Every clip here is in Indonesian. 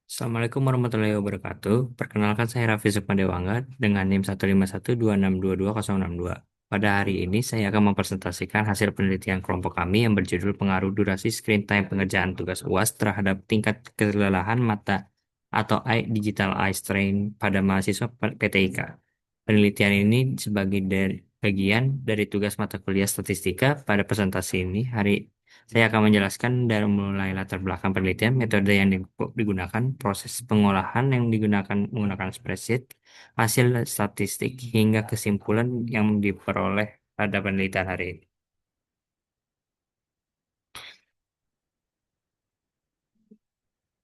Assalamualaikum warahmatullahi wabarakatuh. Perkenalkan saya Raffi Sukmadewangga dengan NIM 15126220062. Pada hari ini saya akan mempresentasikan hasil penelitian kelompok kami yang berjudul Pengaruh Durasi Screen Time Pengerjaan Tugas UAS terhadap tingkat kelelahan mata atau Digital Eye Strain pada mahasiswa PTIK. Penelitian ini sebagai bagian dari tugas mata kuliah statistika. Pada presentasi ini saya akan menjelaskan dari mulai latar belakang penelitian, metode yang digunakan, proses pengolahan yang digunakan menggunakan spreadsheet, hasil statistik, hingga kesimpulan yang diperoleh pada penelitian hari ini.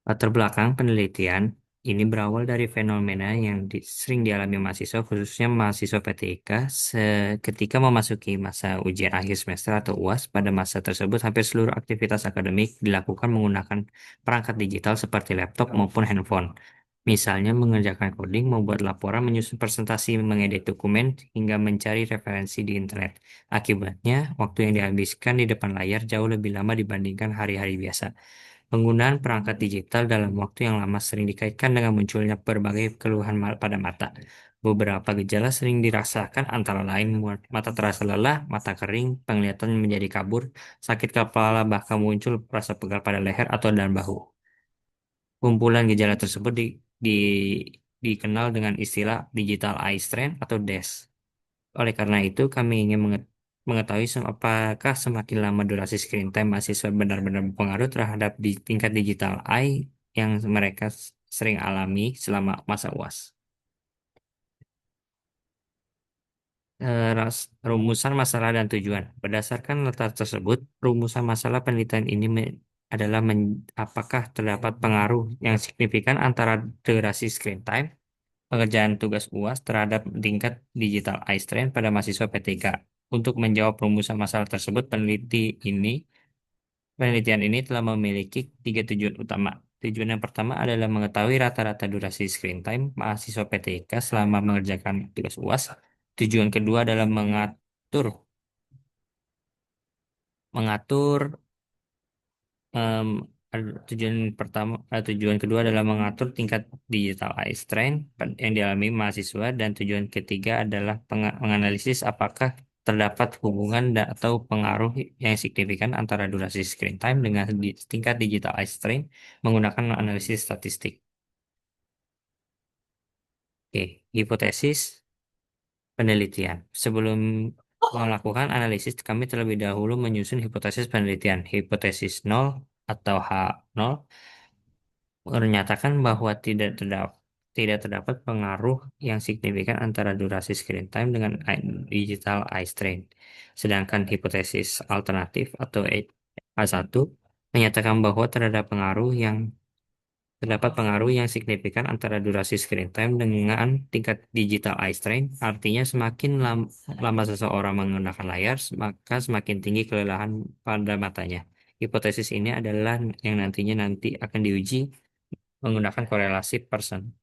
Latar belakang penelitian ini berawal dari fenomena yang sering dialami mahasiswa, khususnya mahasiswa PTIK, ketika memasuki masa ujian akhir semester atau UAS. Pada masa tersebut, hampir seluruh aktivitas akademik dilakukan menggunakan perangkat digital seperti laptop maupun handphone. Misalnya mengerjakan coding, membuat laporan, menyusun presentasi, mengedit dokumen, hingga mencari referensi di internet. Akibatnya, waktu yang dihabiskan di depan layar jauh lebih lama dibandingkan hari-hari biasa. Penggunaan perangkat digital dalam waktu yang lama sering dikaitkan dengan munculnya berbagai keluhan pada mata. Beberapa gejala sering dirasakan antara lain mata terasa lelah, mata kering, penglihatan menjadi kabur, sakit kepala, bahkan muncul rasa pegal pada leher atau dan bahu. Kumpulan gejala tersebut dikenal dengan istilah digital eye strain atau DES. Oleh karena itu, kami ingin mengetahui apakah semakin lama durasi screen time mahasiswa benar-benar berpengaruh terhadap tingkat digital eye yang mereka sering alami selama masa UAS. Rumusan masalah dan tujuan. Berdasarkan latar tersebut, rumusan masalah penelitian ini adalah apakah terdapat pengaruh yang signifikan antara durasi screen time pengerjaan tugas UAS terhadap tingkat digital eye strain pada mahasiswa PTK. Untuk menjawab rumusan masalah tersebut, penelitian ini telah memiliki tiga tujuan utama. Tujuan yang pertama adalah mengetahui rata-rata durasi screen time mahasiswa PTK selama mengerjakan tugas UAS. Tujuan kedua adalah mengatur Em, tujuan kedua adalah mengatur tingkat digital eye strain yang dialami mahasiswa, dan tujuan ketiga adalah menganalisis apakah terdapat hubungan atau pengaruh yang signifikan antara durasi screen time dengan tingkat digital eye strain menggunakan analisis statistik. Oke, hipotesis penelitian. Sebelum melakukan analisis, kami terlebih dahulu menyusun hipotesis penelitian. Hipotesis nol atau H0 menyatakan bahwa tidak terdapat pengaruh yang signifikan antara durasi screen time dengan digital eye strain. Sedangkan hipotesis alternatif atau A1 menyatakan bahwa terdapat pengaruh yang signifikan antara durasi screen time dengan tingkat digital eye strain. Artinya semakin lama seseorang menggunakan layar, maka semakin tinggi kelelahan pada matanya. Hipotesis ini adalah yang nanti akan diuji menggunakan korelasi Pearson.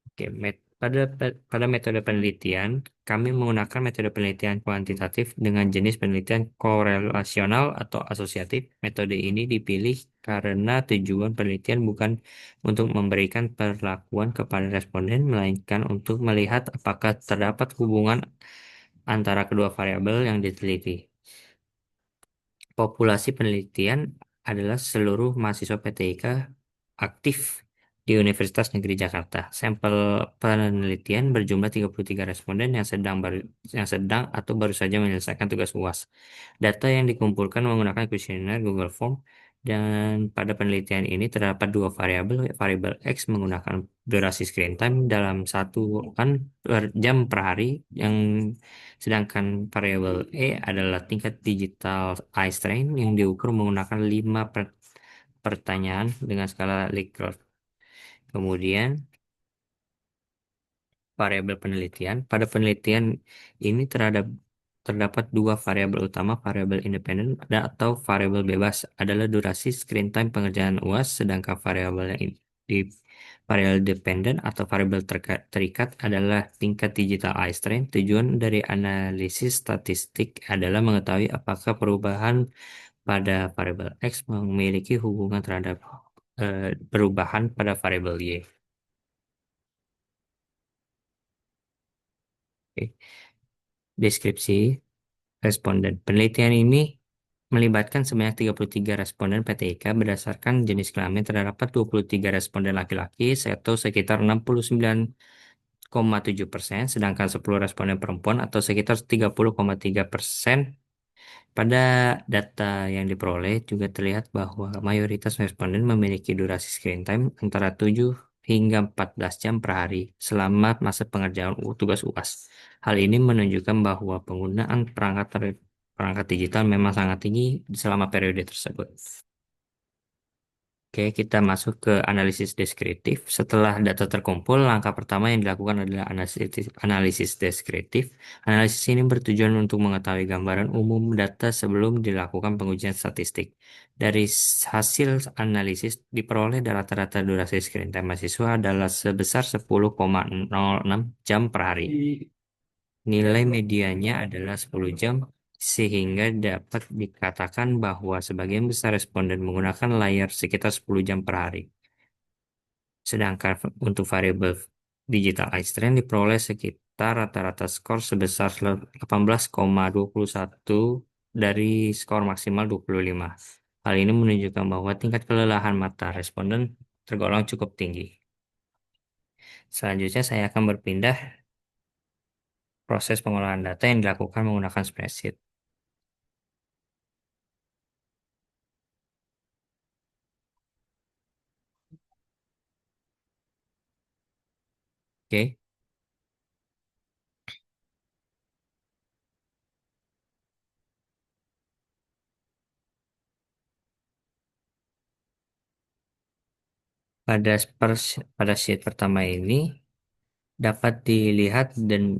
Oke, pada metode penelitian, kami menggunakan metode penelitian kuantitatif dengan jenis penelitian korelasional atau asosiatif. Metode ini dipilih karena tujuan penelitian bukan untuk memberikan perlakuan kepada responden, melainkan untuk melihat apakah terdapat hubungan antara kedua variabel yang diteliti. Populasi penelitian adalah seluruh mahasiswa PTIK aktif di Universitas Negeri Jakarta. Sampel penelitian berjumlah 33 responden yang sedang atau baru saja menyelesaikan tugas UAS. Data yang dikumpulkan menggunakan kuesioner Google Form, dan pada penelitian ini terdapat dua variabel. Variabel X menggunakan durasi screen time dalam satu kan jam per hari, yang sedangkan variabel E adalah tingkat digital eye strain yang diukur menggunakan 5 pertanyaan dengan skala Likert. Kemudian variabel penelitian. Pada penelitian ini terdapat dua variabel utama, variabel independen atau variabel bebas adalah durasi screen time pengerjaan UAS, sedangkan variabel yang di variabel dependen atau variabel terikat adalah tingkat digital eye strain. Tujuan dari analisis statistik adalah mengetahui apakah perubahan pada variabel X memiliki hubungan terhadap perubahan pada variabel Y. Oke. Deskripsi responden. Penelitian ini melibatkan sebanyak 33 responden PTIK berdasarkan jenis kelamin terdapat 23 responden laki-laki atau sekitar 69,7%, sedangkan 10 responden perempuan atau sekitar 30,3%. Pada data yang diperoleh juga terlihat bahwa mayoritas responden memiliki durasi screen time antara 7 hingga 14 jam per hari selama masa pengerjaan tugas UAS. Hal ini menunjukkan bahwa penggunaan perangkat digital memang sangat tinggi selama periode tersebut. Oke, kita masuk ke analisis deskriptif. Setelah data terkumpul, langkah pertama yang dilakukan adalah analisis deskriptif. Analisis ini bertujuan untuk mengetahui gambaran umum data sebelum dilakukan pengujian statistik. Dari hasil analisis diperoleh rata-rata durasi screen time mahasiswa adalah sebesar 10,06 jam per hari. Nilai medianya adalah 10 jam, sehingga dapat dikatakan bahwa sebagian besar responden menggunakan layar sekitar 10 jam per hari. Sedangkan untuk variabel digital eye strain diperoleh sekitar rata-rata skor sebesar 18,21 dari skor maksimal 25. Hal ini menunjukkan bahwa tingkat kelelahan mata responden tergolong cukup tinggi. Selanjutnya saya akan berpindah proses pengolahan data yang dilakukan menggunakan spreadsheet. Oke. Pada sheet pertama ini dapat dilihat dan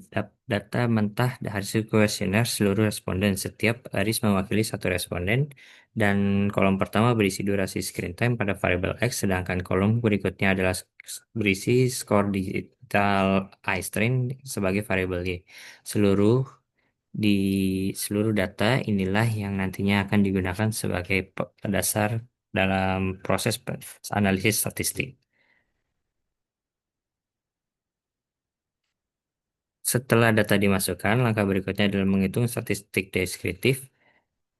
data mentah hasil kuesioner seluruh responden. Setiap baris mewakili satu responden dan kolom pertama berisi durasi screen time pada variabel X, sedangkan kolom berikutnya adalah berisi skor digital eye strain sebagai variabel Y. Seluruh di seluruh data inilah yang nantinya akan digunakan sebagai dasar dalam proses analisis statistik. Setelah data dimasukkan, langkah berikutnya adalah menghitung statistik deskriptif.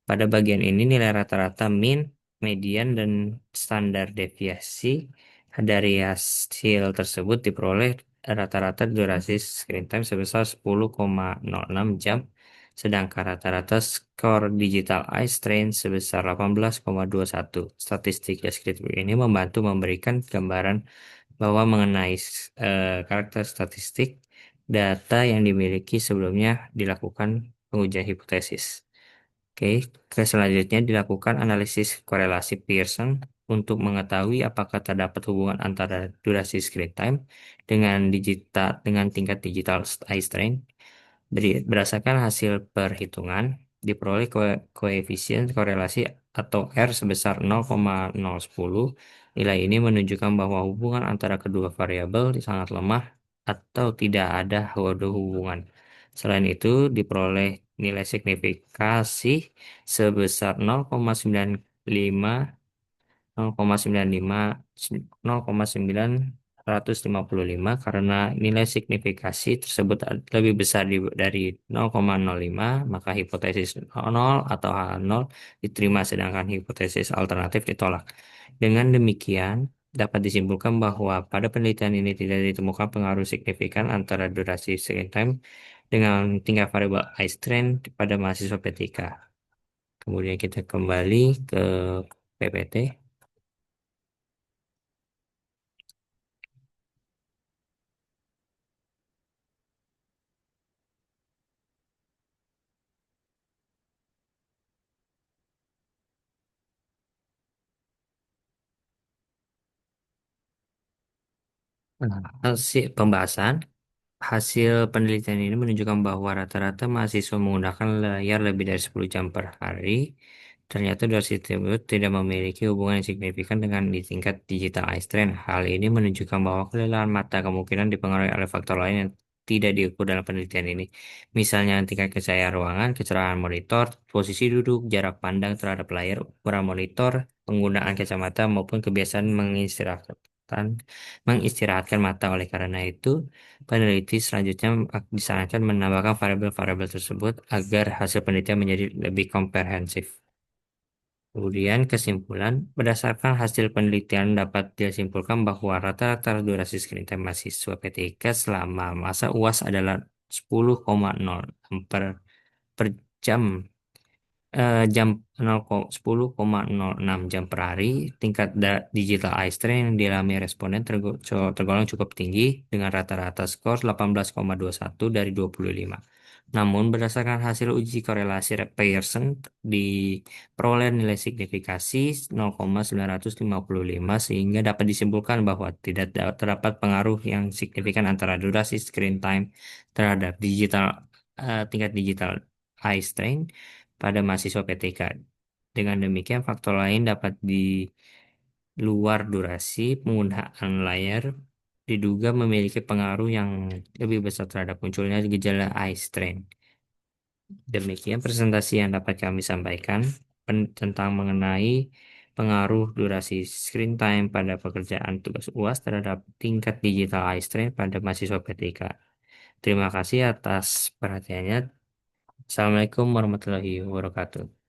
Pada bagian ini nilai rata-rata min, median, dan standar deviasi dari hasil tersebut diperoleh rata-rata durasi screen time sebesar 10,06 jam, sedangkan rata-rata skor digital eye strain sebesar 18,21. Statistik deskriptif ini membantu memberikan gambaran bahwa mengenai karakter statistik data yang dimiliki sebelumnya dilakukan pengujian hipotesis. Oke, selanjutnya dilakukan analisis korelasi Pearson untuk mengetahui apakah terdapat hubungan antara durasi screen time dengan tingkat digital eye strain. Berdasarkan hasil perhitungan, diperoleh koefisien korelasi atau R sebesar 0,010. Nilai ini menunjukkan bahwa hubungan antara kedua variabel sangat lemah atau tidak ada hubungan. Selain itu, diperoleh nilai signifikasi sebesar 0,95 0,95 0,955 karena nilai signifikasi tersebut lebih besar dari 0,05, maka hipotesis 0 atau H0 diterima sedangkan hipotesis alternatif ditolak. Dengan demikian, dapat disimpulkan bahwa pada penelitian ini tidak ditemukan pengaruh signifikan antara durasi screen time dengan tingkat variabel eye strain pada mahasiswa P3. Kemudian kita kembali ke PPT. Nah, hasil penelitian ini menunjukkan bahwa rata-rata mahasiswa menggunakan layar lebih dari 10 jam per hari. Ternyata durasi tersebut tidak memiliki hubungan yang signifikan dengan di tingkat digital eye strain. Hal ini menunjukkan bahwa kelelahan mata kemungkinan dipengaruhi oleh faktor lain yang tidak diukur dalam penelitian ini. Misalnya tingkat kecahayaan ruangan, kecerahan monitor, posisi duduk, jarak pandang terhadap layar, ukuran monitor, penggunaan kacamata maupun kebiasaan mengistirahatkan mata. Oleh karena itu, peneliti selanjutnya disarankan menambahkan variabel-variabel tersebut agar hasil penelitian menjadi lebih komprehensif. Kemudian kesimpulan, berdasarkan hasil penelitian dapat disimpulkan bahwa rata-rata durasi screen time mahasiswa PTIK selama masa UAS adalah 10,0 per, per jam, jam 10,06 jam per hari. Tingkat digital eye strain yang dialami responden tergolong cukup tinggi dengan rata-rata skor 18,21 dari 25. Namun, berdasarkan hasil uji korelasi Pearson diperoleh nilai signifikasi 0,955 sehingga dapat disimpulkan bahwa tidak terdapat pengaruh yang signifikan antara durasi screen time terhadap tingkat digital eye strain pada mahasiswa PTK. Dengan demikian, faktor lain dapat di luar durasi penggunaan layar diduga memiliki pengaruh yang lebih besar terhadap munculnya gejala eye strain. Demikian presentasi yang dapat kami sampaikan tentang mengenai pengaruh durasi screen time pada pekerjaan tugas UAS terhadap tingkat digital eye strain pada mahasiswa PTK. Terima kasih atas perhatiannya. Assalamualaikum warahmatullahi wabarakatuh.